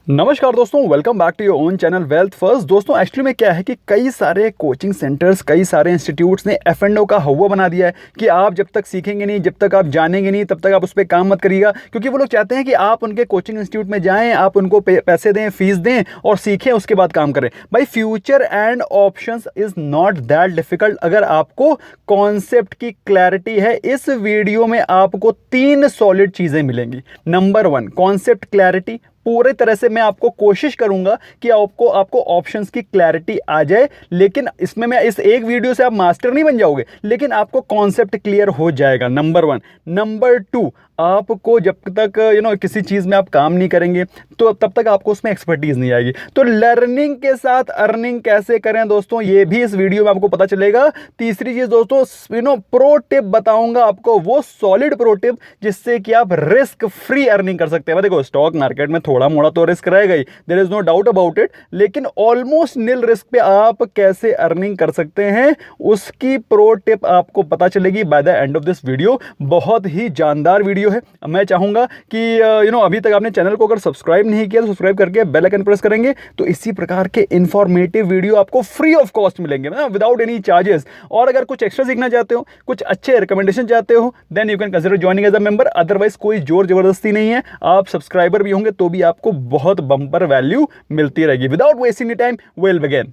नमस्कार दोस्तों, welcome back to your own channel wealth first. दोस्तों एक्चुअली में क्या है कि कई सारे कोचिंग सेंटर्स, कई सारे इंस्टीट्यूट्स ने F&O का हवा बना दिया है कि आप जब तक सीखेंगे नहीं, जब तक आप जानेंगे नहीं, तब तक आप उस पर काम मत करिएगा। क्योंकि वो लोग चाहते हैं कि आप उनके कोचिंग इंस्टीट्यूट में जाएं, आप उनको पैसे दें, फीस दें और सीखें, उसके बाद काम करें। भाई future and options is not that difficult. अगर आपको कॉन्सेप्ट की क्लैरिटी है, इस वीडियो में आपको 3 सॉलिड चीज़ें मिलेंगी। Number 1, concept clarity. पूरे तरह से मैं आपको कोशिश करूंगा कि आपको ऑप्शंस की क्लैरिटी आ जाए, लेकिन इसमें मैं इस एक वीडियो से आप मास्टर नहीं बन जाओगे, लेकिन आपको कॉन्सेप्ट क्लियर हो जाएगा। नंबर 1। नंबर 2, आपको जब तक किसी चीज़ में आप काम नहीं करेंगे तो तब तक आपको उसमें एक्सपर्टीज नहीं आएगी। तो लर्निंग के साथ अर्निंग कैसे करें दोस्तों, ये भी इस वीडियो में आपको पता चलेगा। तीसरी चीज़ दोस्तों, प्रो टिप बताऊंगा आपको, वो सॉलिड प्रो टिप जिससे कि आप रिस्क फ्री अर्निंग कर सकते हैं। देखो, स्टॉक मार्केट में थोड़ा मोड़ा तो रिस्क रहेगा ही, there is no doubt about it, लेकिन ऑलमोस्ट नील रिस्क पे आप कैसे अर्निंग कर सकते हैं उसकी प्रो टिप आपको पता चलेगी by the end of this video. बहुत ही जानदार वीडियो है। मैं चाहूंगा कि अभी तक आपने चैनल को अगर सब्सक्राइब नहीं किया तो सब्सक्राइब करके बेल आइकन प्रेस करेंगे तो इसी प्रकार के इंफॉर्मेटिव वीडियो आपको फ्री ऑफ कॉस्ट मिलेंगे, विदाउट एनी चार्जेस। और अगर कुछ एक्स्ट्रा सीखना चाहते हो, कुछ अच्छे रिकमेंडेशन चाहते हो, then you can consider joining as a member. Otherwise कोई जोर जबरदस्ती नहीं है, आप सब्सक्राइबर भी होंगे तो भी आपको बहुत बम्पर वैल्यू मिलती रहेगी। Without wasting time will begin.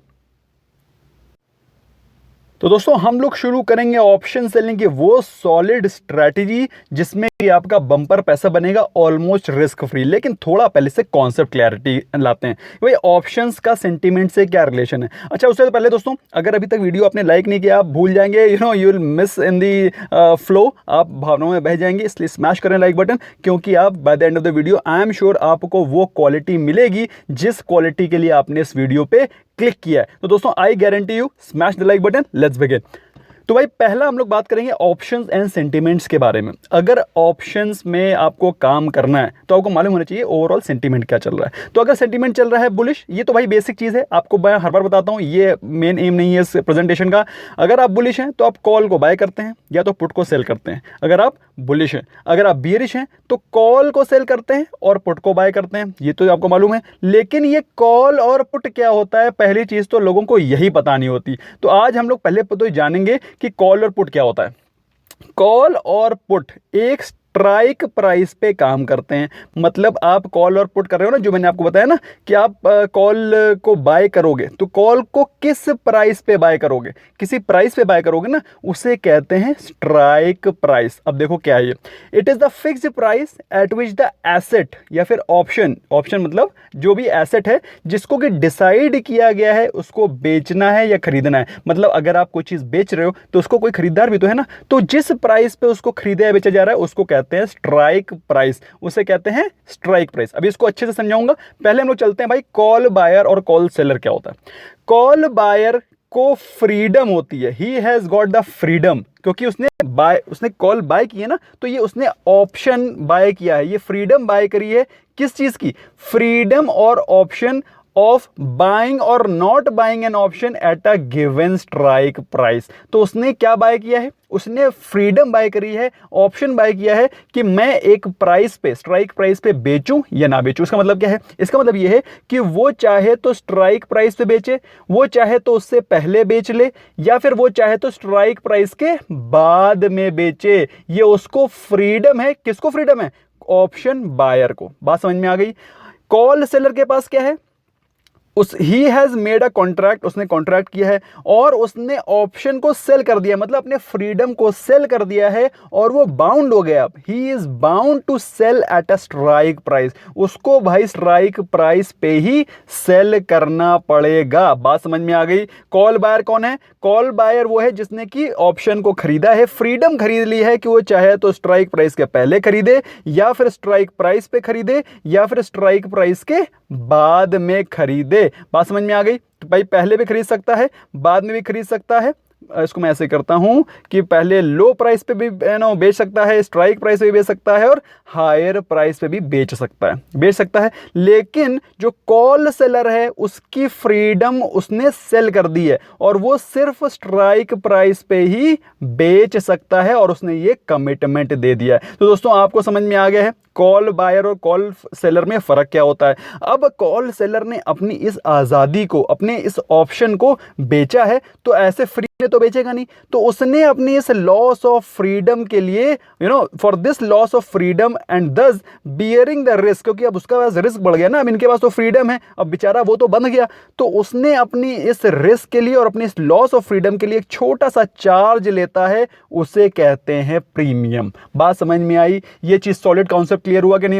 तो दोस्तों हम लोग शुरू करेंगे ऑप्शन सेलिंग की वो सॉलिड स्ट्रैटेजी जिसमें कि आपका बम्पर पैसा बनेगा ऑलमोस्ट रिस्क फ्री। लेकिन थोड़ा पहले से कॉन्सेप्ट क्लैरिटी लाते हैं, भाई ऑप्शंस का सेंटीमेंट से क्या रिलेशन है। अच्छा, उससे पहले दोस्तों अगर अभी तक वीडियो आपने लाइक नहीं किया, आप भूल जाएंगे, you will miss in the flow, आप भावनाओं में बह जाएंगे। इसलिए स्मैश करें लाइक बटन, क्योंकि आप by the end of the video I am sure आपको वो क्वालिटी मिलेगी जिस क्वालिटी के लिए आपने इस वीडियो पे क्लिक किया है। तो दोस्तों I guarantee you, smash the like button, let's begin. तो भाई पहला हम लोग बात करेंगे ऑप्शंस एंड सेंटीमेंट्स के बारे में। अगर ऑप्शंस में आपको काम करना है तो आपको मालूम होना चाहिए ओवरऑल सेंटीमेंट क्या चल रहा है। तो अगर सेंटीमेंट चल रहा है बुलिश, ये तो भाई बेसिक चीज़ है, आपको मैं हर बार बताता हूँ, ये मेन एम नहीं है इस प्रेजेंटेशन का। अगर आप बुलिश हैं तो आप कॉल को बाय करते हैं या तो पुट को सेल करते हैं। अगर आप बुलिश हैं, अगर आप बियरिश हैं तो कॉल को सेल करते हैं और पुट को बाय करते हैं, ये तो आपको मालूम है। लेकिन ये कॉल और पुट क्या होता है, पहली चीज़ तो लोगों को यही पता नहीं होती। तो आज हम लोग पहले तो जानेंगे कि कॉल और पुट क्या होता है। कॉल और पुट एक स्ट्राइक प्राइस पे काम करते हैं। मतलब आप कॉल और पुट कर रहे हो ना, जो मैंने आपको बताया ना कि आप कॉल को बाय करोगे तो कॉल को किस प्राइस पे बाय करोगे, किसी प्राइस पे बाय करोगे ना, उसे कहते हैं स्ट्राइक प्राइस। अब देखो क्या है ये, it is the fixed price at which the asset या फिर ऑप्शन मतलब जो भी एसेट है जिसको कि डिसाइड किया गया है उसको बेचना है या खरीदना है। मतलब अगर आप कोई चीज बेच रहे हो तो उसको कोई खरीदार भी तो है ना, तो जिस प्राइस पे उसको खरीदा या बेचा जा रहा है उसको कहते हैं स्ट्राइक प्राइस, उसे कहते हैं स्ट्राइक प्राइस। अभी इसको अच्छे से समझाऊंगा। पहले हम लोग चलते हैं भाई कॉल बायर और कॉल सेलर क्या होता है। कॉल बायर को फ्रीडम होती है, ही हैज गॉट द फ्रीडम, क्योंकि उसने कॉल बाय की है ना, तो ये उसने ऑप्शन बाय किया है, ये फ्रीडम बाय करी है। किस चीज की? फ्रीडम और ऑप्शन ऑफ बाइंग और not buying an option at a given strike price. तो उसने क्या बाय किया है? उसने फ्रीडम बाय करी है, ऑप्शन बाय किया है कि मैं एक प्राइस पे, स्ट्राइक प्राइस पे बेचूं या ना बेचूं। इसका मतलब क्या है? इसका मतलब यह है कि वो चाहे तो स्ट्राइक प्राइस पे बेचे, वो चाहे तो उससे पहले बेच ले, या फिर वो चाहे तो स्ट्राइक प्राइस के बाद में बेचे। ये उसको फ्रीडम है। किसको फ्रीडम है? ऑप्शन बायर को। बात समझ में आ गई? कॉल सेलर के पास क्या है? He has made a contract, उसने कॉन्ट्रैक्ट किया है और उसने ऑप्शन को सेल कर दिया, मतलब अपने फ्रीडम को सेल कर दिया है और वो बाउंड हो गया। He is bound to sell at a strike price. उसको भाई स्ट्राइक प्राइस पे ही सेल करना पड़ेगा। बात समझ में आ गई? कॉल बायर कौन है? कॉल बायर वो है जिसने कि ऑप्शन को खरीदा है, फ्रीडम खरीद ली है कि वो चाहे तो स्ट्राइक प्राइस के पहले खरीदे या फिर स्ट्राइक प्राइस पे खरीदे या फिर स्ट्राइक प्राइस के बाद में खरीदे। बात समझ में आ गई? तो भाई पहले भी खरीद सकता है, बाद में भी खरीद सकता है, इसको मैं ऐसे करता हूं कि पहले लो प्राइस पे भी बेच सकता है, स्ट्राइक प्राइस पे भी बेच सकता है और हायर प्राइस पे भी बेच सकता है। लेकिन जो कॉल सेलर है उसकी फ्रीडम उसने सेल कर दी है और वो सिर्फ स्ट्राइक प्राइस पे ही बेच सकता है और उसने ये कमिटमेंट दे दिया है। तो दोस्तों आपको समझ में आ गया है कॉल बायर और कॉल सेलर में फर्क क्या होता है। अब कॉल सेलर ने अपनी इस आज़ादी को, अपने इस ऑप्शन को बेचा है, तो ऐसे फ्री में तो बेचेगा नहीं, तो उसने अपनी इस लॉस ऑफ फ्रीडम के लिए for this loss of freedom and thus bearing the risk, क्योंकि अब उसका पास रिस्क बढ़ गया ना, अब इनके पास तो फ्रीडम है, अब बेचारा वो तो बंध गया, तो उसने अपनी इस रिस्क के लिए और अपनी इस लॉस ऑफ फ्रीडम के लिए एक छोटा सा चार्ज लेता है, उसे कहते हैं प्रीमियम। बात समझ में आई? ये चीज सॉलिड कॉन्सेप्ट क्लियर हुआ कि नहीं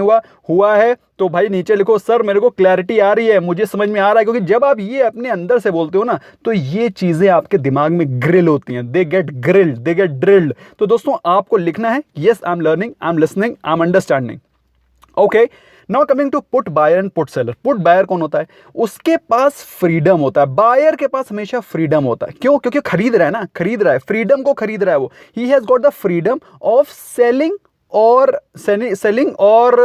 हुआ है? तो भाई नीचे लिखो सर मेरे को क्लैरिटी आ रही है, मुझे समझ में आ रहा है, क्योंकि जब आप ये अपने अंदर से बोलते हो ना तो ये चीजें आपके दिमाग में ग्रिल होती हैं, they get grilled, they get drilled. तो दोस्तों आपको लिखना है yes I am learning, I am listening, I am understanding. Okay, now coming to put buyer and put seller. Put buyer कौन होता है? उसके पास फ्रीडम होता है, बायर के पास हमेशा फ्रीडम होता है। क्यों? क्योंकि खरीद रहा है ना, खरीद रहा है, फ्रीडम को खरीद रहा है वो। ही has got the freedom of selling और सेलिंग और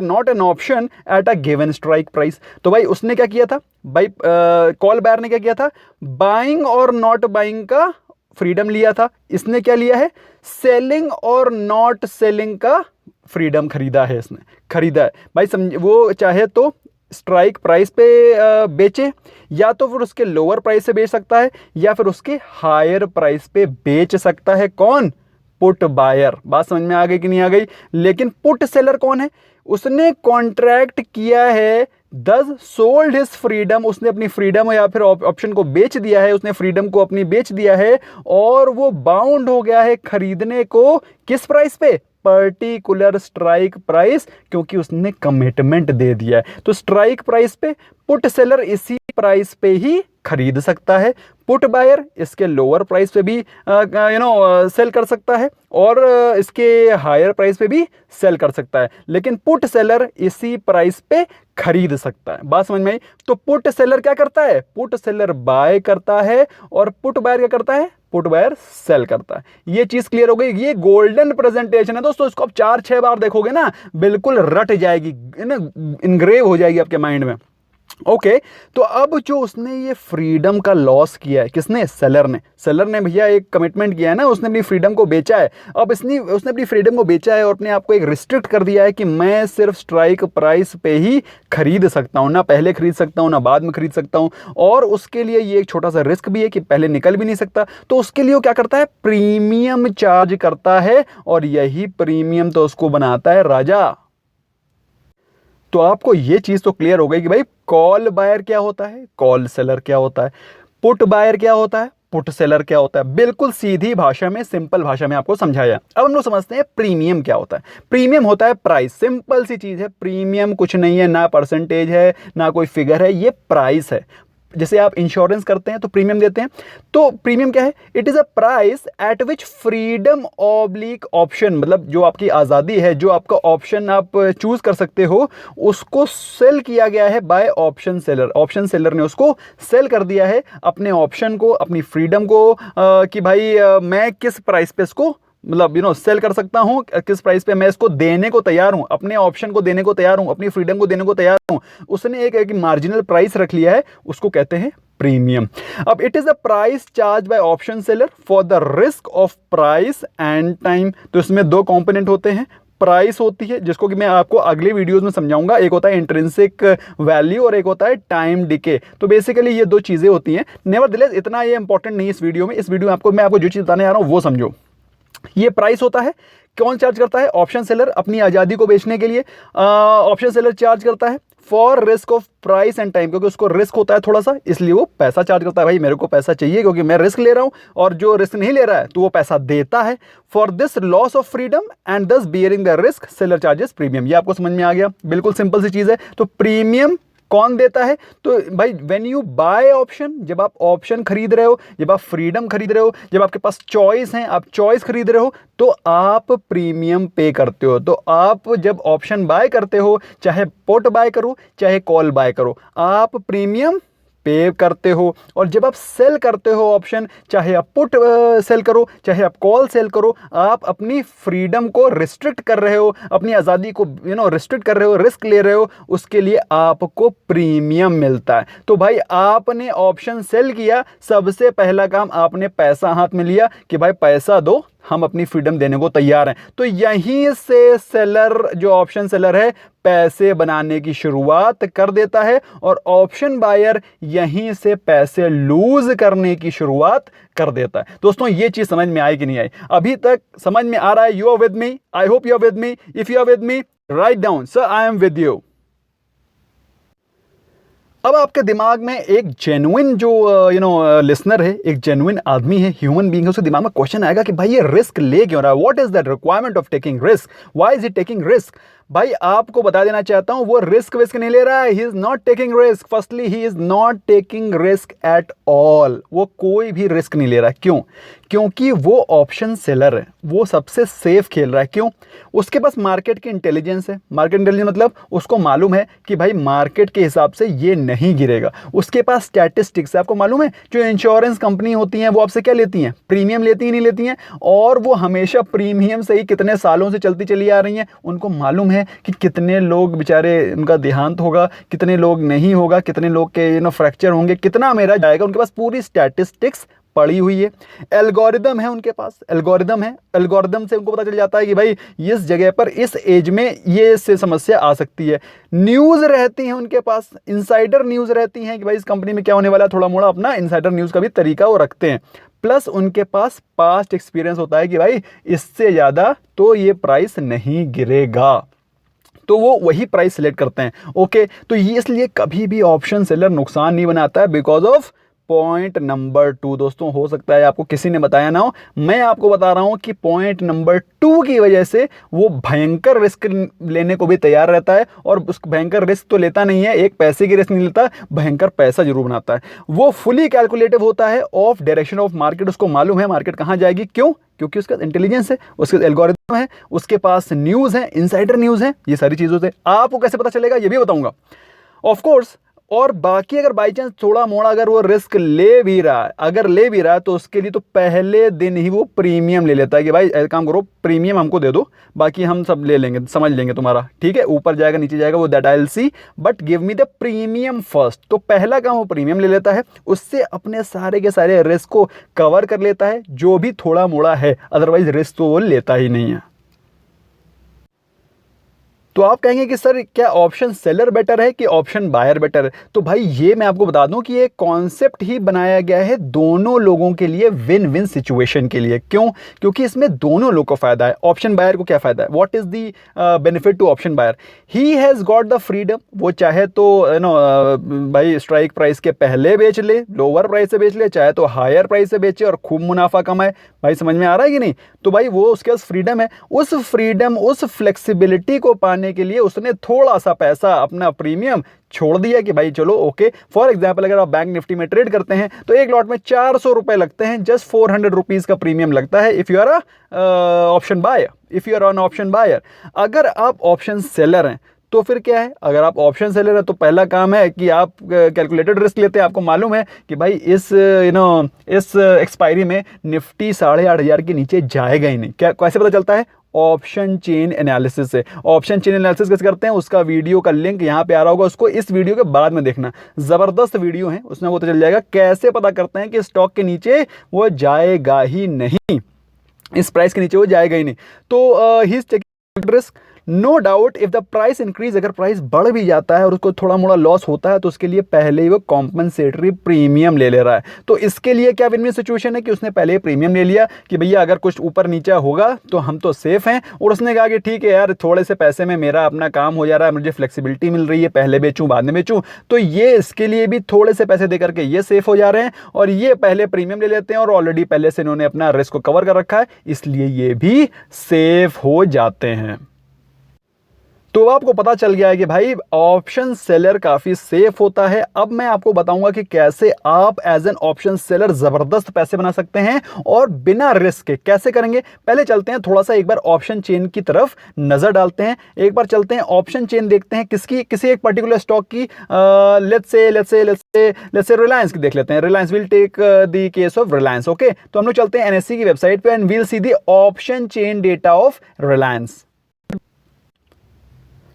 not an option at a given strike price. तो भाई उसने क्या किया था भाई, कॉल बायर ने क्या किया था? बाइंग और नॉट बाइंग का फ्रीडम लिया था। इसने क्या लिया है? सेलिंग और नॉट सेलिंग का फ्रीडम खरीदा है, इसने खरीदा है भाई। समझ, वो चाहे तो स्ट्राइक प्राइस पे बेचे, या तो फिर उसके लोअर प्राइस से बेच सकता है, या फिर उसके हायर प्राइस पे बेच सकता है। कौन? Put buyer. बात समझ में आ गई कि नहीं आ गई? लेकिन पुट सेलर कौन है? उसने कॉन्ट्रैक्ट किया है, दस सोल्ड हिज फ्रीडम, उसने अपनी फ्रीडम या फिर ऑप्शन को बेच दिया है, उसने फ्रीडम को अपनी बेच दिया है और वो बाउंड हो गया है खरीदने को किस प्राइस पे? पर्टिकुलर स्ट्राइक प्राइस, क्योंकि उसने कमिटमेंट दे दिया है। तो स्ट्राइक प्राइस पे पुट सेलर इसी प्राइस पे ही खरीद सकता है, पुट बायर इसके लोअर प्राइस पे भी सेल कर सकता है और इसके हायर प्राइस पे भी सेल कर सकता है, लेकिन पुट सेलर इसी प्राइस पे खरीद सकता है। बात समझ में आई? तो पुट सेलर क्या करता है? पुट सेलर बाय करता है और पुट बायर क्या करता है? पुट बायर सेल करता है। ये चीज क्लियर हो गई? ये गोल्डन प्रेजेंटेशन है दोस्तों, इसको आप 4-6 बार देखोगे ना बिल्कुल रट जाएगी, इनग्रेव हो जाएगी आपके माइंड में। ओके, तो अब जो उसने ये फ्रीडम का लॉस किया है, किसने? सेलर ने भैया एक कमिटमेंट किया है ना, उसने अपनी फ्रीडम को बेचा है। अब उसने अपनी फ्रीडम को बेचा है और अपने आप को एक रिस्ट्रिक्ट कर दिया है कि मैं सिर्फ स्ट्राइक प्राइस पे ही खरीद सकता हूं, ना पहले खरीद सकता हूं ना बाद में खरीद सकता हूं, और उसके लिए ये एक छोटा सा रिस्क भी है कि पहले निकल भी नहीं सकता। तो उसके लिए वो क्या करता है? प्रीमियम चार्ज करता है, और यही प्रीमियम तो उसको बनाता है राजा। तो आपको ये चीज तो क्लियर हो गई कि भाई कॉल बायर क्या होता है, कॉल सेलर क्या होता है, पुट बायर क्या होता है, पुट सेलर क्या होता है। बिल्कुल सीधी भाषा में, सिंपल भाषा में आपको समझाया। अब हम लोग समझते हैं प्रीमियम क्या होता है। प्रीमियम होता है प्राइस, सिंपल सी चीज है। प्रीमियम कुछ नहीं है, ना परसेंटेज है ना कोई फिगर है, ये प्राइस है। जैसे आप इंश्योरेंस करते हैं तो प्रीमियम देते हैं, तो प्रीमियम क्या है? It is a price at which freedom oblique option, मतलब जो आपकी आज़ादी है, जो आपका ऑप्शन आप चूज कर सकते हो, उसको सेल किया गया है by option seller. Option seller ने उसको सेल कर दिया है, अपने ऑप्शन को, अपनी फ्रीडम को, कि भाई मैं किस प्राइस पे इसको मतलब सेल कर सकता हूं, किस प्राइस पे मैं इसको देने को तैयार हूं, अपने ऑप्शन को देने को तैयार हूं, अपनी फ्रीडम को देने को तैयार हूं। उसने एक मार्जिनल प्राइस रख लिया है, उसको कहते हैं प्रीमियम। अब it is the price charge by option seller for the risk of price and time. तो इसमें दो कंपोनेंट होते हैं, प्राइस होती है जिसको कि मैं आपको अगले वीडियोस में समझाऊंगा, एक होता है इंट्रिंसिक वैल्यू और एक होता है टाइम डिके। तो बेसिकली ये दो चीजें होती हैं। नेवरदलेस इतना ये इंपॉर्टेंट नहीं इस वीडियो में। इस वीडियो में मैं आपको जो चीज बताने आ रहा हूं वो समझो। ये प्राइस होता है, कौन चार्ज करता है? ऑप्शन सेलर, अपनी आजादी को बेचने के लिए ऑप्शन सेलर चार्ज करता है for risk of price and time, क्योंकि उसको रिस्क होता है थोड़ा सा, इसलिए वो पैसा चार्ज करता है। भाई मेरे को पैसा चाहिए क्योंकि मैं रिस्क ले रहा हूं, और जो रिस्क नहीं ले रहा है तो वो पैसा देता है। For this loss of freedom and thus bearing the risk seller charges premium. ये आपको समझ में आ गया? बिल्कुल सिंपल सी चीज है। तो प्रीमियम कौन देता है? तो भाई व्हेन यू बाय ऑप्शन, जब आप ऑप्शन खरीद रहे हो, जब आप फ्रीडम खरीद रहे हो, जब आपके पास चॉइस है, आप चॉइस खरीद रहे हो, तो आप प्रीमियम पे करते हो। तो आप जब ऑप्शन बाय करते हो, चाहे पुट बाय करो चाहे कॉल बाय करो, आप प्रीमियम पे करते हो। और जब आप सेल करते हो ऑप्शन, चाहे आप पुट सेल करो, चाहे आप कॉल सेल करो, आप अपनी फ्रीडम को रिस्ट्रिक्ट कर रहे हो, अपनी आज़ादी को रिस्ट्रिक्ट कर रहे हो, रिस्क ले रहे हो, उसके लिए आपको प्रीमियम मिलता है। तो भाई आपने ऑप्शन सेल किया, सबसे पहला काम आपने पैसा हाथ में लिया कि भाई पैसा दो, हम अपनी फ्रीडम देने को तैयार हैं। तो यहीं से सेलर, जो ऑप्शन सेलर है, पैसे बनाने की शुरुआत कर देता है और ऑप्शन बायर यहीं से पैसे लूज करने की शुरुआत कर देता है। दोस्तों ये चीज समझ में आई कि नहीं आई? अभी तक समझ में आ रहा है? You are with me? I hope you are with me. If you are with me, write down sir I am with you. अब आपके दिमाग में एक जेन्युइन जो लिसनर है, एक जेन्युइन आदमी है, ह्यूमन बीइंग है, उसके दिमाग में क्वेश्चन आएगा कि भाई ये रिस्क ले क्यों रहा है? What is that requirement of taking risk? Why is he taking risk? भाई आपको बता देना चाहता हूं, वो रिस्क विस्क नहीं ले रहा है। He is not taking risk. Firstly he is not taking risk at all. वो कोई भी रिस्क नहीं ले रहा है। क्यों? क्योंकि वो ऑप्शन सेलर है, वो सबसे सेफ खेल रहा है। क्यों? उसके पास मार्केट की इंटेलिजेंस है। मार्केट इंटेलिजेंस मतलब उसको मालूम है कि भाई मार्केट के हिसाब से ये नहीं गिरेगा। उसके पास स्टैटिस्टिक्स है। आपको मालूम है जो इंश्योरेंस कंपनी होती हैं वो आपसे क्या लेती हैं? प्रीमियम लेती ही नहीं लेती हैं, और वो हमेशा प्रीमियम से ही कितने सालों से चलती चली आ रही हैं। उनको मालूम है कि कितने लोग बेचारे उनका देहांत होगा, कितने लोग नहीं होगा, कितने लोग के फ्रैक्चर होंगे, कितना मेरा जाएगा। उनके पास पूरी स्टैटिस्टिक्स पड़ी हुई है। एल्गोरिदम है उनके पास, एल्गोरिदम है। एल्गोरिदम से उनको पता चल जाता है कि भाई इस जगह पर इस एज में ये से समस्या आ सकती है। न्यूज़ रहती है उनके पास, इनसाइडर न्यूज़ रहती हैं कि भाई इस कंपनी में क्या होने वाला है, थोड़ा मोड़ा अपना इनसाइडर न्यूज़ का भी तरीका वो रखते हैं। प्लस उनके पास पास्ट एक्सपीरियंस होता है कि भाई इससे ज़्यादा तो ये प्राइस नहीं गिरेगा, तो वो वही प्राइस सेलेक्ट करते हैं। ओके, तो ये इसलिए कभी भी ऑप्शन सेलर नुकसान नहीं बनाता है, बिकॉज ऑफ पॉइंट नंबर 2। दोस्तों हो सकता है आपको किसी ने बताया ना हो, मैं आपको बता रहा हूं कि पॉइंट नंबर 2 की वजह से वो भयंकर रिस्क लेने को भी तैयार रहता है। और उस भयंकर रिस्क तो लेता नहीं है, एक पैसे की रिस्क नहीं लेता, भयंकर पैसा जरूर बनाता है। वो फुली कैलकुलेटिव होता है ऑफ डायरेक्शन ऑफ मार्केट। उसको मालूम है मार्केट कहां जाएगी। क्यों? क्योंकि उसका इंटेलिजेंस है, उसके एल्गोरिथम है, उसके पास न्यूज़ है, इनसाइडर न्यूज़ है। ये सारी चीज़ों से आपको कैसे पता चलेगा ये भी बताऊंगा ऑफ कोर्स। और बाकी अगर बाई चांस थोड़ा मोड़ा अगर वो रिस्क ले भी रहा है, अगर ले भी रहा है, तो उसके लिए तो पहले दिन ही वो प्रीमियम ले लेता है कि भाई ऐसा काम करो, प्रीमियम हमको दे दो, बाकी हम सब ले लेंगे, समझ लेंगे तुम्हारा, ठीक है, ऊपर जाएगा नीचे जाएगा वो that I will see, but give me the premium first. तो पहला काम वो प्रीमियम ले लेता है, उससे अपने सारे के सारे रिस्क को कवर कर लेता है, जो भी थोड़ा मोड़ा है। अदरवाइज रिस्क तो वो लेता ही नहीं है। तो आप कहेंगे कि सर क्या ऑप्शन सेलर बेटर है कि ऑप्शन बायर बेटर है? तो भाई ये मैं आपको बता दूं कि ये कॉन्सेप्ट ही बनाया गया है दोनों लोगों के लिए, विन विन सिचुएशन के लिए। क्यों? क्योंकि इसमें दोनों लोगों को फायदा है। ऑप्शन बायर को क्या फायदा है? What is the benefit to option buyer? He has got the freedom. वो चाहे तो भाई स्ट्राइक प्राइस के पहले बेच ले, लोअर प्राइस से बेच ले, चाहे तो हायर प्राइस से बेचे और खूब मुनाफा कमाए। भाई समझ में आ रहा है कि नहीं? तो भाई वो उसके पास फ्रीडम है। उस फ्रीडम, उस फ्लेक्सिबिलिटी को पाने के लिए उसने थोड़ा सा पैसा, अपना प्रीमियम छोड़ दिया कि भाई चलो ओके। फॉर एग्जांपल अगर आप बैंक निफ्टी में ट्रेड करते हैं तो एक लॉट में 400 रुपए लगते हैं, जस्ट 400 रुपीज का प्रीमियम लगता है if you are a option buyer, if you are on option buyer. अगर आप ऑप्शन सेलर हैं तो फिर क्या है? अगर आप ऑप्शन सेलर है तो पहला काम है कि आप कैलकुलेटेड रिस्क लेते हैं। आपको मालूम है कि भाई इस इस एक्सपायरी में निफ्टी 8,500 के नीचे जाएगा ही नहीं। क्या कैसे पता चलता है? ऑप्शन चेन एनालिसिस से। ऑप्शन चेन एनालिसिस कैसे करते हैं उसका वीडियो का लिंक यहाँ पे आ रहा होगा, उसको इस वीडियो के बाद में देखना, जबरदस्त वीडियो है, उसमें पता चल जाएगा कैसे पता करते हैं कि स्टॉक के नीचे वो जाएगा ही नहीं, इस प्राइस के नीचे वो जाएगा ही नहीं। तो he is taking risk. No doubt if the price increase, अगर प्राइस बढ़ भी जाता है और उसको थोड़ा मोड़ा लॉस होता है तो उसके लिए पहले ही वो कॉम्पनसेटरी प्रीमियम ले ले रहा है। तो इसके लिए क्या विन विन सिचुएशन है कि उसने पहले ही प्रीमियम ले लिया कि भैया अगर कुछ ऊपर नीचे होगा तो हम तो सेफ हैं, और उसने कहा कि ठीक है यार थोड़े से पैसे में मेरा अपना काम हो जा रहा है, मुझे फ्लेक्सिबिलिटी मिल रही है, पहले बेचूं बाद में बेचूं। तो ये इसके लिए भी थोड़े से पैसे दे करके ये सेफ हो जा रहे हैं, और ये पहले प्रीमियम ले लेते हैं और ऑलरेडी पहले से इन्होंने अपना रिस्क को कवर कर रखा है, इसलिए ये भी सेफ हो जाते हैं। तो आपको पता चल गया है कि भाई ऑप्शन सेलर काफ़ी सेफ होता है। अब मैं आपको बताऊंगा कि कैसे आप एज एन ऑप्शन सेलर ज़बरदस्त पैसे बना सकते हैं और बिना रिस्क के कैसे करेंगे। पहले चलते हैं थोड़ा सा एक बार ऑप्शन चेन की तरफ नज़र डालते हैं, एक बार चलते हैं ऑप्शन चेन देखते हैं किसी एक पर्टिकुलर स्टॉक की। लेट्स से रिलायंस की देख लेते हैं। Reliance, will take the case of Reliance. Okay, तो हम लोग चलते हैं एनएससी की वेबसाइट पे and will see the option chain data of Reliance.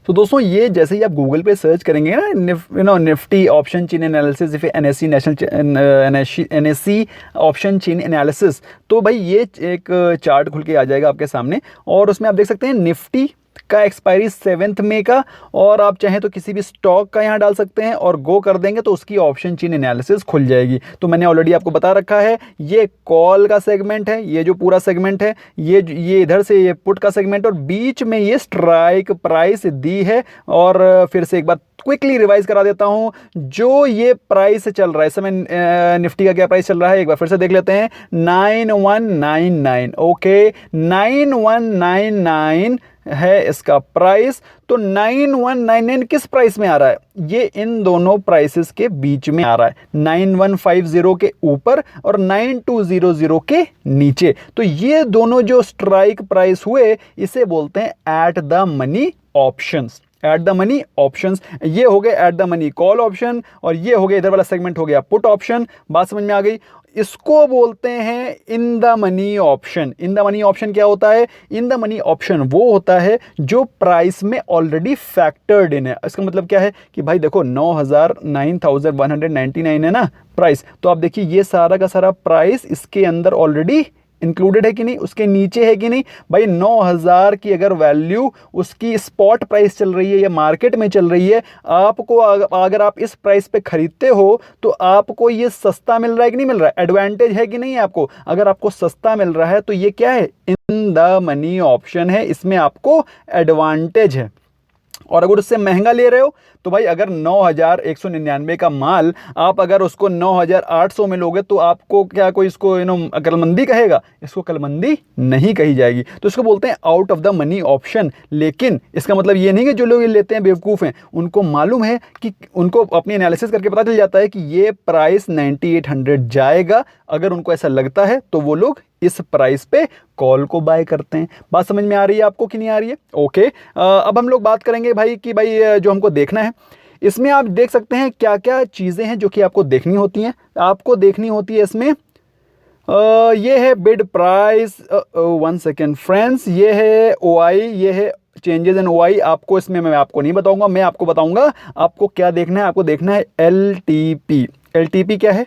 तो दोस्तों ये जैसे ही आप गूगल पे सर्च करेंगे ना, Nifty option chain analysis, if NSC national NSC option chain analysis, तो भाई ये एक चार्ट खुल के आ जाएगा आपके सामने और उसमें आप देख सकते हैं निफ्टी का एक्सपायरी 7 मई का, और आप चाहें तो किसी भी स्टॉक का यहाँ डाल सकते हैं और गो कर देंगे तो उसकी ऑप्शन चेन एनालिसिस खुल जाएगी। तो मैंने ऑलरेडी आपको बता रखा है, ये कॉल का सेगमेंट है, ये जो पूरा सेगमेंट है, ये इधर से ये पुट का सेगमेंट, और बीच में ये स्ट्राइक प्राइस दी है। और फिर से एक बार क्विकली रिवाइज करा देता हूं, जो ये प्राइस चल रहा है इस समय निफ्टी का क्या प्राइस चल रहा है एक बार फिर से देख लेते हैं, 9199। ओके, 9199 है इसका प्राइस। तो 9199 किस प्राइस में आ रहा है? ये इन दोनों प्राइसेस के बीच में आ रहा है, 9150 के ऊपर और 9200 के नीचे। तो ये दोनों जो स्ट्राइक प्राइस हुए इसे बोलते हैं at the money options. At the money options, ये हो गए at the money call option, और ये हो गया इधर वाला सेगमेंट हो गया पुट ऑप्शन। बात समझ में आ गई? इसको बोलते हैं in the money option. In the money option क्या होता है? इन द मनी ऑप्शन वो होता है जो प्राइस में ऑलरेडी फैक्टर्ड इन है। इसका मतलब क्या है कि भाई देखो 9199 है ना प्राइस, तो आप देखिए ये सारा का सारा प्राइस इसके अंदर ऑलरेडी इंक्लूडेड है कि नहीं, उसके नीचे है कि नहीं। भाई 9000 की अगर वैल्यू उसकी स्पॉट प्राइस चल रही है या मार्केट में चल रही है, आपको अगर आप इस प्राइस पे खरीदते हो तो आपको ये सस्ता मिल रहा है कि नहीं मिल रहा है, एडवांटेज है कि नहीं है आपको। अगर आपको सस्ता मिल रहा है तो ये क्या है? इन द मनी ऑप्शन है, इसमें आपको एडवांटेज है। और अगर उससे महंगा ले रहे हो तो भाई अगर 9199 का माल आप अगर उसको 9800 में लोगे तो आपको क्या कोई इसको अक्लमंदी कहेगा? इसको अक्लमंदी नहीं कही जाएगी। तो इसको बोलते हैं out of the money option. लेकिन इसका मतलब ये नहीं कि जो लोग ये लेते हैं बेवकूफ़ हैं, उनको मालूम है कि उनको अपनी एनालिसिस करके पता चल जाता है कि ये प्राइस 9800 जाएगा। अगर उनको ऐसा लगता है तो वो लोग इस प्राइस पे कॉल को बाय करते हैं। बात समझ में आ रही है आपको कि नहीं आ रही है? ओके, अब हम लोग बात करेंगे भाई कि भाई जो हमको देखना है, इसमें आप देख सकते हैं क्या क्या चीज़ें हैं जो कि आपको देखनी होती हैं। आपको देखनी होती है इसमें ये है बिड प्राइस, 1 सेकेंड फ्रेंड्स, ये है OI, ये है चेंजेस इन OI। आपको इसमें मैं आपको नहीं बताऊंगा, मैं आपको बताऊंगा आपको क्या देखना है। आपको देखना है LTP। LTP क्या है?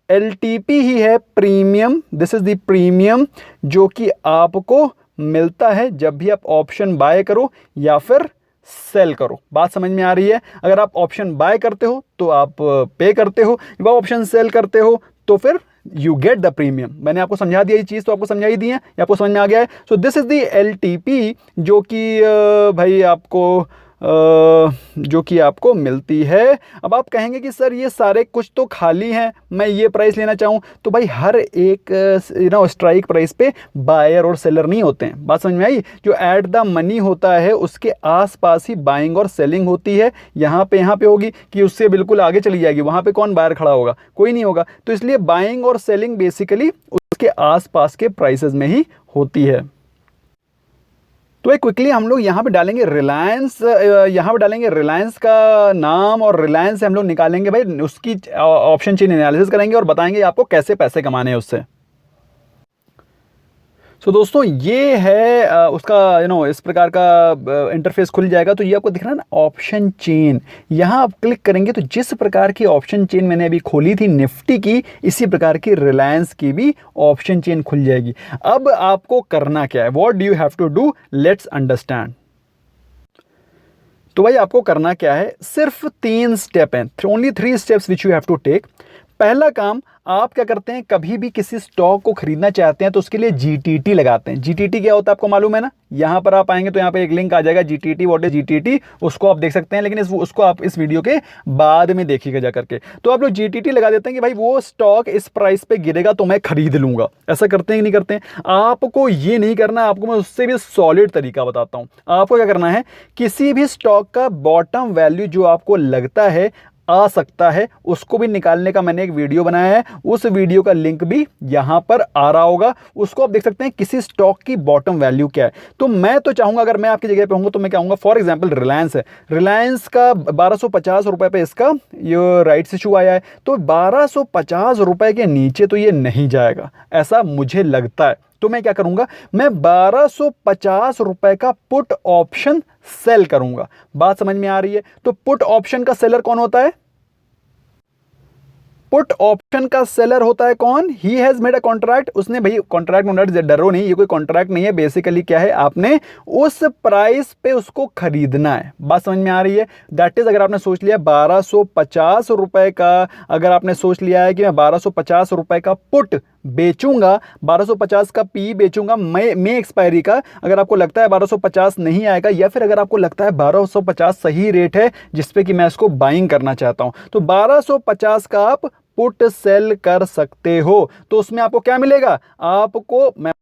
LTP ही है premium, this is the premium जो कि आपको मिलता है जब भी आप ऑप्शन बाय करो या फिर सेल करो। बात समझ में आ रही है? अगर आप ऑप्शन बाय करते हो तो आप पे करते हो, जब ऑप्शन सेल करते हो तो फिर यू गेट द प्रीमियम। मैंने आपको समझा दिया ये चीज़, तो आपको समझा ही दी है या आपको समझ में आ गया है? So this is the LTP जो कि भाई आपको जो कि आपको मिलती है। अब आप कहेंगे कि सर ये सारे कुछ तो खाली हैं, मैं ये प्राइस लेना चाहूँ, तो भाई हर एक स्ट्राइक प्राइस पे बायर और सेलर नहीं होते हैं। बात समझ में आई? जो एट द मनी होता है उसके आसपास ही बाइंग और सेलिंग होती है। यहाँ पे होगी कि उससे बिल्कुल आगे चली जाएगी, वहाँ पे कौन बायर खड़ा होगा? कोई नहीं होगा। तो इसलिए बाइंग और सेलिंग बेसिकली उसके आसपास के प्राइसेस में ही होती है। तो एक क्विकली हम लोग यहाँ पे डालेंगे रिलायंस, यहाँ पे डालेंगे रिलायंस का नाम, और रिलायंस से हम लोग निकालेंगे भाई उसकी ऑप्शन चेन एनालिसिस करेंगे और बताएंगे आपको कैसे पैसे कमाने हैं उससे। सो दोस्तों ये है उसका इस प्रकार का इंटरफेस खुल जाएगा। तो ये आपको दिख रहा है ना ऑप्शन चेन, यहाँ आप क्लिक करेंगे तो जिस प्रकार की ऑप्शन चेन मैंने अभी खोली थी निफ्टी की, इसी प्रकार की रिलायंस की भी ऑप्शन चेन खुल जाएगी। अब आपको करना क्या है? What do you have to do? Let's understand. तो भाई आपको करना क्या है? सिर्फ 3 स्टेप हैं, only 3 steps which you have to take. पहला काम आप क्या करते हैं, कभी भी किसी स्टॉक को खरीदना चाहते हैं तो उसके लिए जीटीटी लगाते हैं। जीटीटी क्या होता है आपको मालूम है ना, यहां पर आप आएंगे तो यहां पे एक लिंक आ जाएगा जीटीटी, व्हाट इज जीटीटी, उसको आप देख सकते हैं, लेकिन उसको आप इस वीडियो के बाद में देखिएगा जा करके। तो आप लोग जीटीटी लगा देते हैं कि भाई वो स्टॉक इस प्राइस पे गिरेगा तो मैं खरीद लूंगा। ऐसा करते हैं कि नहीं करते हैं? आपको ये नहीं करना, आपको मैं उससे भी सॉलिड तरीका बताता हूं। आपको क्या करना है, किसी भी स्टॉक का बॉटम वैल्यू जो आपको लगता है आ सकता है, उसको भी निकालने का मैंने एक वीडियो बनाया है, उस वीडियो का लिंक भी यहां पर आ रहा होगा, उसको आप देख सकते हैं किसी स्टॉक की बॉटम वैल्यू क्या है। तो मैं तो चाहूंगा, अगर मैं आपकी जगह पे होऊंगा तो मैं कहूंगा, फॉर एग्जांपल रिलायंस है, रिलायंस का 1250 रुपए पे इसका ये राइट्स इशू आया है, तो 1250 रुपए के नीचे तो ये नहीं जाएगा, ऐसा मुझे लगता है। तो मैं क्या करूंगा, मैं 1250 रुपए का पुट ऑप्शन सेल करूंगा। बात समझ में आ रही है? तो पुट ऑप्शन का सेलर कौन होता है? पुट ऑप्शन का सेलर होता है कौन? He has made a contract. उसने भाई कॉन्ट्रैक्ट, डरो नहीं, ये कोई कॉन्ट्रैक्ट नहीं है, बेसिकली क्या है, आपने उस प्राइस पे उसको खरीदना है। बात समझ में आ रही है? दैट इज, अगर आपने सोच लिया 1250 रुपए का, अगर आपने सोच लिया है कि मैं 1250 रुपए का पुट बेचूंगा, 1250 का पी बेचूंगा मई एक्सपायरी का, अगर आपको लगता है 1250 नहीं आएगा, या फिर अगर आपको लगता है 1250 सही रेट है जिसपे कि मैं इसको बाइंग करना चाहता हूं, तो 1250 का आप पुट सेल कर सकते हो। तो उसमें आपको क्या मिलेगा, आपको मैं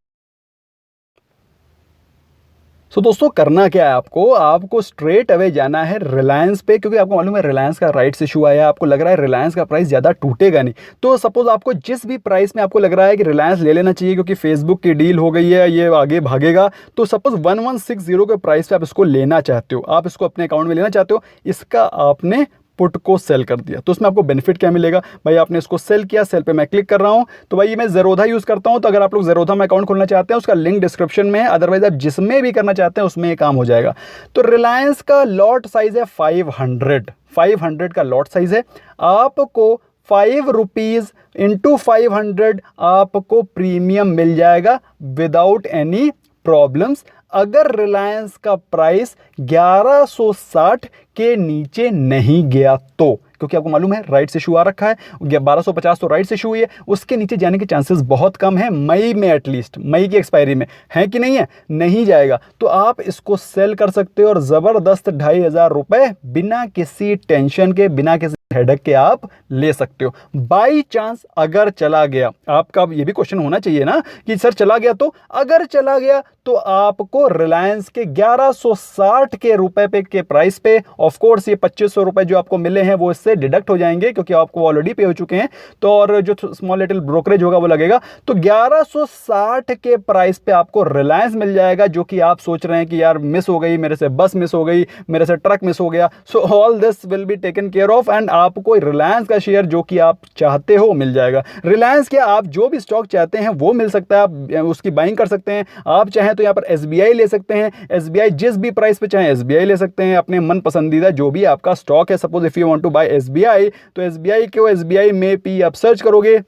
तो दोस्तों करना क्या है, आपको स्ट्रेट अवे जाना है रिलायंस पे, क्योंकि आपको मालूम है रिलायंस का राइट्स इशू आया है, आपको लग रहा है रिलायंस का प्राइस ज़्यादा टूटेगा नहीं। तो सपोज आपको जिस भी प्राइस में आपको लग रहा है कि रिलायंस ले लेना चाहिए क्योंकि फेसबुक की डील हो गई है, ये आगे भागेगा, तो सपोज 1160 के प्राइस पे आप इसको लेना चाहते हो, आप इसको अपने अकाउंट में लेना चाहते हो, इसका आपने पुट को सेल कर दिया, तो उसमें आपको बेनिफिट क्या मिलेगा भाई, आपने इसको सेल किया, सेल पे मैं क्लिक कर रहा हूं, तो भाई मैं ज़ेरोधा यूज़ करता हूं, तो अगर आप लोग ज़ेरोधा में अकाउंट खोलना चाहते हैं उसका लिंक डिस्क्रिप्शन में है, अदरवाइज आप जिसमें भी करना चाहते हैं उसमें ये काम हो जाएगा। तो रिलायंस का लॉट साइज है 500 का लॉट साइज है, आपको 5 रुपीज़ इंटू 500 आपको प्रीमियम मिल जाएगा विदाउट एनी प्रॉब्लम्स, अगर रिलायंस का प्राइस 1160 के नीचे नहीं गया तो, क्योंकि आपको मालूम है राइट्स इशू आ रखा है, 1250 तो राइट्स इशू हुई है, उसके नीचे जाने के चांसेस बहुत कम है, मई में एटलीस्ट, मई की एक्सपायरी में है कि नहीं है, नहीं जाएगा, तो आप इसको सेल कर सकते हो और ज़बरदस्त 2500 रुपए बिना किसी टेंशन के, बिना किसी हेडक के आप ले सकते हो। बाई चांस अगर चला गया, आपका ये भी क्वेश्चन होना चाहिए ना कि सर चला गया, तो अगर चला गया तो आपको रिलायंस के 1160 के रुपए पे के प्राइस पे, ऑफ कोर्स ये 2500 रुपए जो आपको मिले हैं वो इससे डिडक्ट हो जाएंगे क्योंकि आपको ऑलरेडी पे हो चुके हैं, तो और जो स्मॉल लिटिल ब्रोकरेज होगा वो लगेगा, तो 1160 के प्राइस पे आपको रिलायंस मिल जाएगा, जो कि आप सोच रहे हैं कि यार मिस हो गई, मेरे से बस मिस हो गई, मेरे से ट्रक मिस हो गया, so all this will be taken care of and आपको रिलायंस का शेयर जो कि आप चाहते हो मिल जाएगा। रिलायंस क्या, आप जो भी स्टॉक चाहते हैं वो मिल सकता है, आप उसकी बाइंग कर सकते हैं, आप चाहें तो यहाँ पर एसबीआई ले सकते हैं, एसबीआई जिस भी प्राइस पे चाहें एसबीआई ले सकते हैं, अपने मन पसंदीदा जो भी आपका स्टॉक है, suppose if you want to buy SBI, तो एसबीआई को एसबीआई में पी आप सर्च करोगे,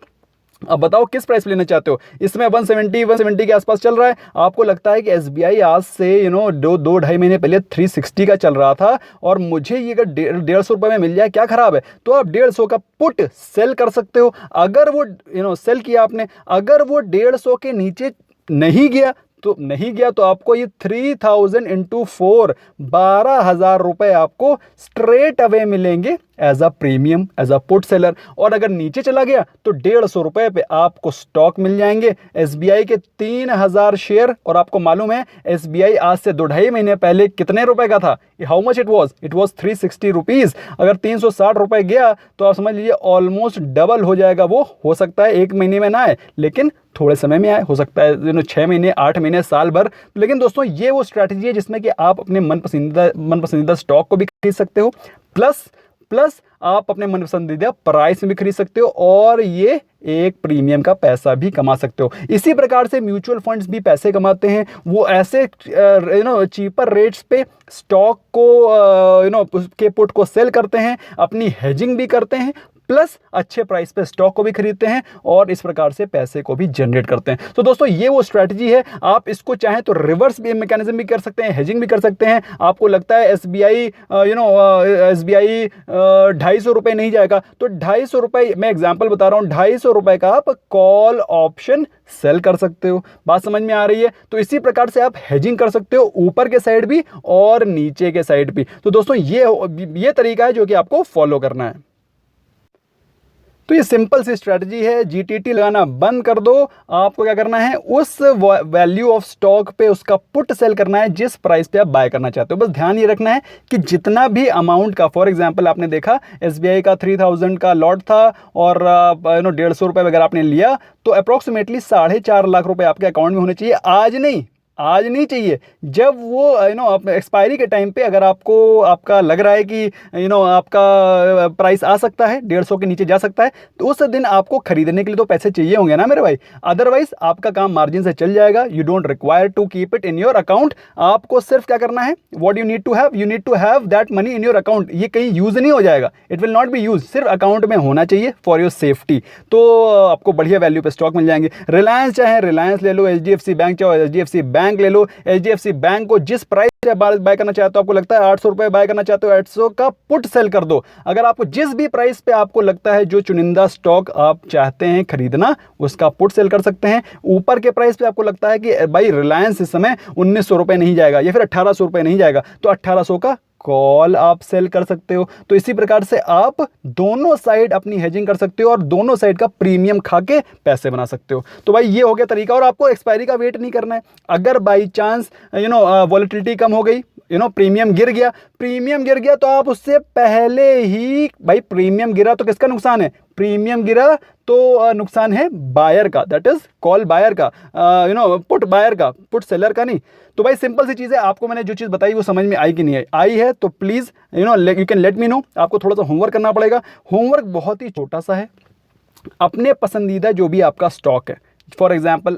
अब बताओ किस प्राइस पे लेना चाहते हो, इसमें 170 के आसपास चल रहा है, आपको लगता है कि एसबीआई आज से दो ढाई महीने पहले 360 का चल रहा था और मुझे ये अगर 150 रुपये में मिल जाए क्या खराब है, तो आप 150 का पुट सेल कर सकते हो। अगर वो सेल किया आपने, अगर वो 150 के नीचे नहीं गया तो आपको ये 3000 इंटू 4 12,000 रुपए आपको स्ट्रेट अवे मिलेंगे as a premium, as a put seller. और अगर नीचे चला गया तो 150 रुपए पे आपको स्टॉक मिल जाएंगे एसबीआई के 3000 शेयर, और आपको मालूम है एसबीआई आज से 2-2.5 महीने पहले कितने रुपए का था, how much it was 360 rupees. अगर 360 रुपए गया तो आप समझ लीजिए ऑलमोस्ट डबल हो जाएगा, वो हो सकता है 1 महीने में ना आए लेकिन थोड़े समय में आए, हो सकता है 6 महीने, 8 महीने, साल भर। लेकिन दोस्तों ये वो स्ट्रैटेजी है जिसमें कि आप अपने मनपसंदीदा स्टॉक को भी खरीद सकते हो, प्लस आप अपने मनपसंदीदा प्राइस में भी खरीद सकते हो, और ये एक प्रीमियम का पैसा भी कमा सकते हो। इसी प्रकार से म्यूचुअल फंड्स भी पैसे कमाते हैं, वो ऐसे चीपर रेट्स पे स्टॉक को के पुट को सेल करते हैं, अपनी हेजिंग भी करते हैं, प्लस अच्छे प्राइस पे स्टॉक को भी खरीदते हैं और इस प्रकार से पैसे को भी जनरेट करते हैं। तो दोस्तों ये वो स्ट्रैटेजी है। आप इसको चाहें तो रिवर्स भी मैकेनिज्म भी कर सकते हैं, हेजिंग भी कर सकते हैं। आपको लगता है एसबीआई एसबीआई 250 रुपये नहीं जाएगा तो 250 रुपये, मैं एग्जांपल बता रहा हूं, 250 रुपये का आप कॉल ऑप्शन सेल कर सकते हो। बात समझ में आ रही है? तो इसी प्रकार से आप हेजिंग कर सकते हो, ऊपर के साइड भी और नीचे के साइड भी। तो दोस्तों ये तरीका है जो कि आपको फॉलो करना है। तो ये सिंपल सी स्ट्रैटेजी है। जीटीटी लगाना बंद कर दो। आपको क्या करना है, उस वैल्यू ऑफ स्टॉक पे उसका पुट सेल करना है जिस प्राइस पे आप बाय करना चाहते हो। बस ध्यान ये रखना है कि जितना भी अमाउंट का, फॉर एग्जांपल आपने देखा एसबीआई का 3000 का लॉट था और 150 रुपये वगैरह आपने लिया, तो अप्रोक्सीमेटली 4.5 लाख रुपए आपके अकाउंट में होने चाहिए। आज नहीं चाहिए। जब वो एक्सपायरी के टाइम पे अगर आपका लग रहा है कि आपका प्राइस आ सकता है, 150 के नीचे जा सकता है, तो उस दिन आपको खरीदने के लिए तो पैसे चाहिए होंगे ना मेरे भाई। अदरवाइज आपका काम मार्जिन से चल जाएगा। You don't require to keep it in your account. आपको सिर्फ क्या करना है, what you need to have that money in your account. ये कहीं यूज नहीं हो जाएगा, it will not be use, सिर्फ अकाउंट में होना चाहिए फॉर योर सेफ्टी। तो आपको बढ़िया वैल्यू पे स्टॉक मिल जाएंगे। रिलायंस चाहे रिलायंस ले लो, एचडीएफसी बैंक चाहे एचडीएफसी बैंक ले लो। एचडीएफसी बैंक को जिस प्राइस से बाय करना चाहते हो, आपको लगता है 800 रुपए बाय करना चाहते हो, 800 का पुट सेल कर दो। अगर आपको जिस भी प्राइस पे आपको लगता है, जो चुनिंदा स्टॉक आप चाहते हैं खरीदना, उसका पुट सेल कर सकते हैं। ऊपर के प्राइस पे आपको लगता है कि भाई रिलायंस इस समय 1900 रुपए नहीं जाएगा या फिर 1800 रुपए नहीं जाएगा, तो 1800 का कॉल आप सेल कर सकते हो। तो इसी प्रकार से आप दोनों साइड अपनी हेजिंग कर सकते हो और दोनों साइड का प्रीमियम खा के पैसे बना सकते हो। तो भाई ये हो गया तरीका। और आपको एक्सपायरी का वेट नहीं करना है। अगर बाई चांस वॉलेटिलिटी कम हो गई, प्रीमियम गिर गया तो आप उससे पहले ही, भाई प्रीमियम गिरा तो किसका नुकसान है? प्रीमियम गिरा तो नुकसान है बायर का, दैट इज कॉल बायर का, पुट बायर का, पुट सेलर का नहीं। तो भाई सिंपल सी चीज़ है। आपको मैंने जो चीज़ बताई वो समझ में आई कि नहीं आई है तो please you can let me know. आपको थोड़ा सा होमवर्क करना पड़ेगा। होमवर्क बहुत ही छोटा सा है। अपने पसंदीदा जो भी आपका स्टॉक है, फॉर एग्जाम्पल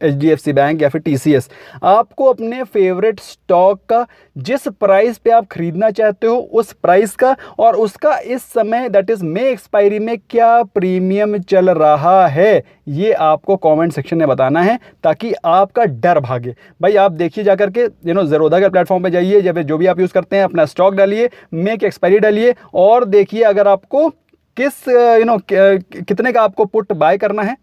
एचडीएफसी बैंक या फिर टीसीएस, आपको अपने फेवरेट स्टॉक का जिस प्राइस पे आप खरीदना चाहते हो उस प्राइस का और उसका इस समय दैट इज मई एक्सपायरी में क्या प्रीमियम चल रहा है, ये आपको कमेंट सेक्शन में बताना है ताकि आपका डर भागे। भाई आप देखिए जाकर के ज़ेरोधा के प्लेटफॉर्म पे जाइए, जब जो भी आप यूज़ करते हैं अपना स्टॉक डालिए, मेक एक्सपायरी डालिए और देखिए अगर आपको कितने का आपको पुट बाय करना है,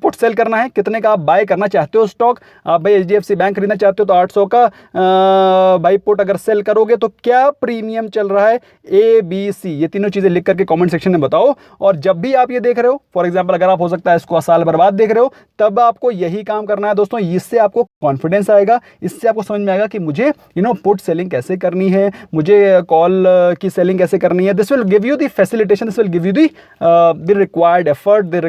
पुट सेल करना है, कितने का आप बाय करना चाहते हो स्टॉक। आप भाई एचडीएफसी बैंक खरीदना चाहते हो तो 800 का बाई पुट अगर सेल करोगे तो क्या प्रीमियम चल रहा है, ABC, ये तीनों चीज़ें लिख करके कमेंट सेक्शन में बताओ। और जब भी आप ये देख रहे हो, फॉर एग्जांपल अगर आप हो सकता है इसको साल भर बाद देख रहे हो, तब आपको यही काम करना है दोस्तों। इससे आपको कॉन्फिडेंस आएगा, इससे आपको समझ में आएगा कि मुझे पुट सेलिंग कैसे करनी है, मुझे कॉल की सेलिंग कैसे करनी है। This will give you the facilitation, this will give you the required effort, the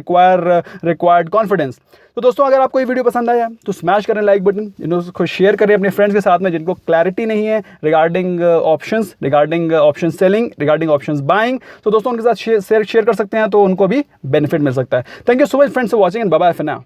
required confidence. तो दोस्तों अगर आपको ये वीडियो पसंद आया तो स्मैश करें लाइक बटन, उसको शेयर करें अपने फ्रेंड्स के साथ में जिनको क्लैरिटी नहीं है regarding options, regarding option selling, regarding options buying. तो दोस्तों उनके साथ शेयर कर सकते हैं तो उनको भी बेनिफिट मिल सकता है। Thank you so much friends for watching and bye bye for now.